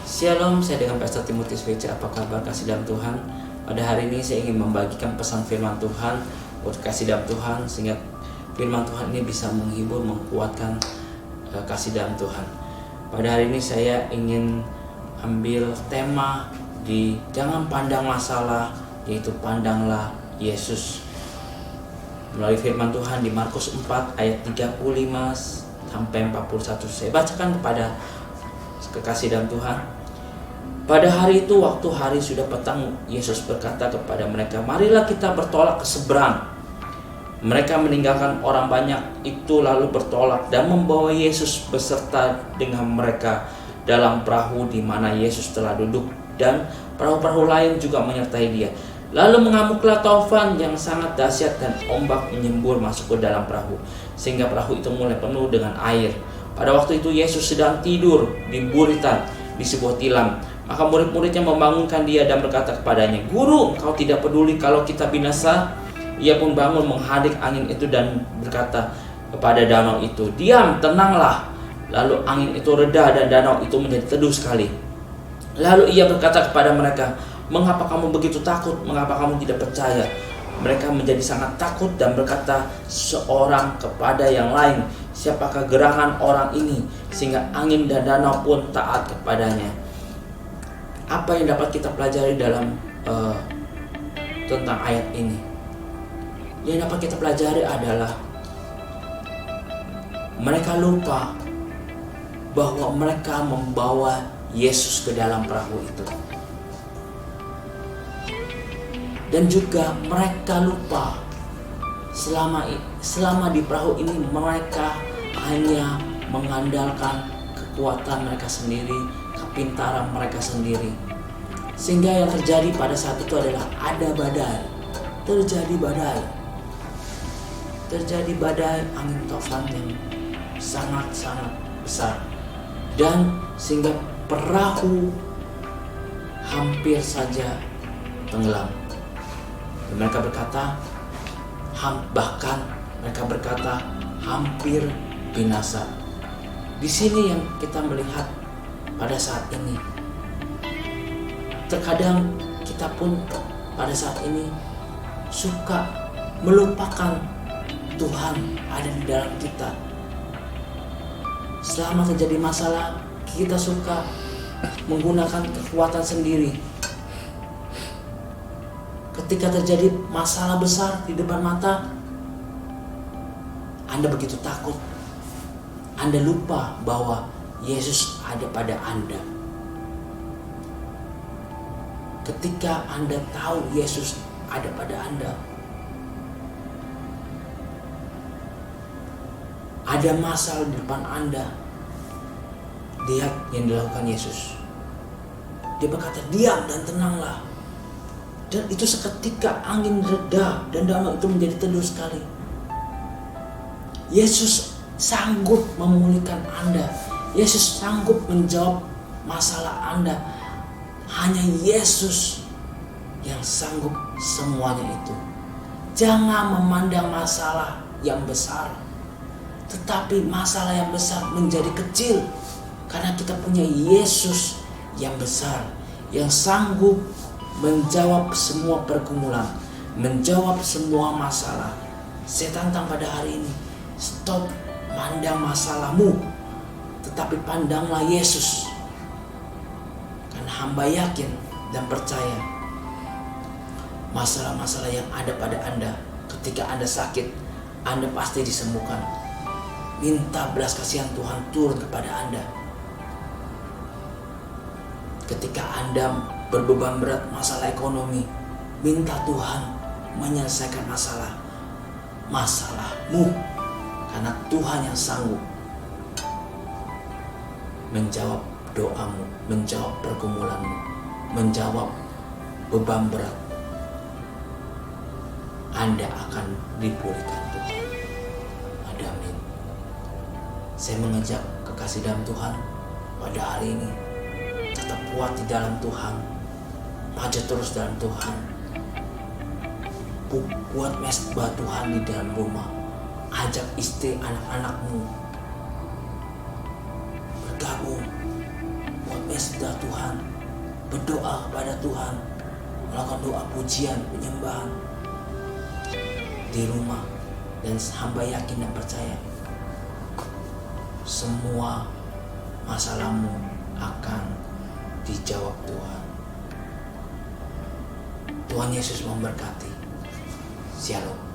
Shalom, saya dengan Pastor Timotius WC. Apa kabar kasih dalam Tuhan? Pada hari ini saya ingin membagikan pesan firman Tuhan untuk kasih dalam Tuhan, sehingga firman Tuhan ini bisa menghibur, menguatkan kasih dalam Tuhan. Pada hari ini saya ingin ambil tema di jangan pandang masalah, yaitu pandanglah Yesus. Melalui firman Tuhan di Markus 4 ayat 35 sampai 41. Saya bacakan kepada kekasih dalam Tuhan. Pada hari itu, waktu hari sudah petang, Yesus berkata kepada mereka, "Marilah kita bertolak ke seberang." Mereka meninggalkan orang banyak itu lalu bertolak dan membawa Yesus beserta dengan mereka dalam perahu di mana Yesus telah duduk, dan perahu-perahu lain juga menyertai dia. Lalu mengamuklah taufan yang sangat dahsyat dan ombak menyembur masuk ke dalam perahu, sehingga perahu itu mulai penuh dengan air. Pada waktu itu Yesus sedang tidur di buritan di sebuah tilam. Maka murid-muridnya membangunkan dia dan berkata kepadanya, "Guru, engkau tidak peduli kalau kita binasa?" Ia pun bangun menghadik angin itu dan berkata kepada danau itu, "Diam, tenanglah." Lalu angin itu reda dan danau itu menjadi teduh sekali. Lalu ia berkata kepada mereka, "Mengapa kamu begitu takut? Mengapa kamu tidak percaya?" Mereka menjadi sangat takut dan berkata seorang kepada yang lain, "Siapakah gerangan orang ini sehingga angin dan danau pun taat kepadanya?" Apa yang dapat kita pelajari dalam tentang ayat ini? Yang dapat kita pelajari adalah mereka lupa bahwa mereka membawa Yesus ke dalam perahu itu. Dan juga mereka lupa selama di perahu ini mereka hanya mengandalkan kekuatan mereka sendiri, kepintaran mereka sendiri. Sehingga yang terjadi pada saat itu adalah ada badai. Terjadi badai angin taufan yang sangat-sangat besar. Dan sehingga perahu hampir saja tenggelam. Dan mereka berkata, bahkan mereka berkata hampir binasa. Di sini yang kita melihat pada saat ini. Terkadang kita pun pada saat ini suka melupakan Tuhan ada di dalam kita. Selama terjadi masalah, kita suka menggunakan kekuatan sendiri. Ketika terjadi masalah besar di depan mata, Anda begitu takut. Anda lupa bahwa Yesus ada pada Anda. Ketika Anda tahu Yesus ada pada Anda, ada masalah di depan Anda, lihat yang dilakukan Yesus. Dia berkata, "Diam dan tenanglah." Dan itu seketika angin reda dan danau itu menjadi teduh sekali. Yesus sanggup memulihkan Anda. Yesus sanggup menjawab masalah Anda. Hanya Yesus yang sanggup semuanya itu. Jangan memandang masalah yang besar, tetapi masalah yang besar menjadi kecil karena kita punya Yesus yang besar, yang sanggup menjawab semua pergumulan, menjawab semua masalah. Saya tantang pada hari ini, stop pandang masalahmu, tetapi pandanglah Yesus. Karena hamba yakin dan percaya masalah-masalah yang ada pada Anda, ketika Anda sakit, Anda pasti disembuhkan. Minta belas kasihan Tuhan turun kepada Anda. Ketika Anda berbeban berat masalah ekonomi, minta Tuhan menyelesaikan masalahmu, karena Tuhan yang sanggup menjawab doamu, menjawab pergumulanmu, menjawab beban berat. Anda akan dipulihkan Tuhan. Amin. Saya mengajak kekasih dalam Tuhan pada hari ini, tetap kuat di dalam Tuhan, maju terus dalam Tuhan. Buat mesbah Tuhan di dalam rumah. Ajak istri, anak-anakmu bergabung, buat memesdah Tuhan, berdoa kepada Tuhan, melakukan doa pujian, penyembahan di rumah. Dan hamba yakin dan percaya semua masalahmu akan dijawab Tuhan. Tuhan Yesus memberkati. Shalom.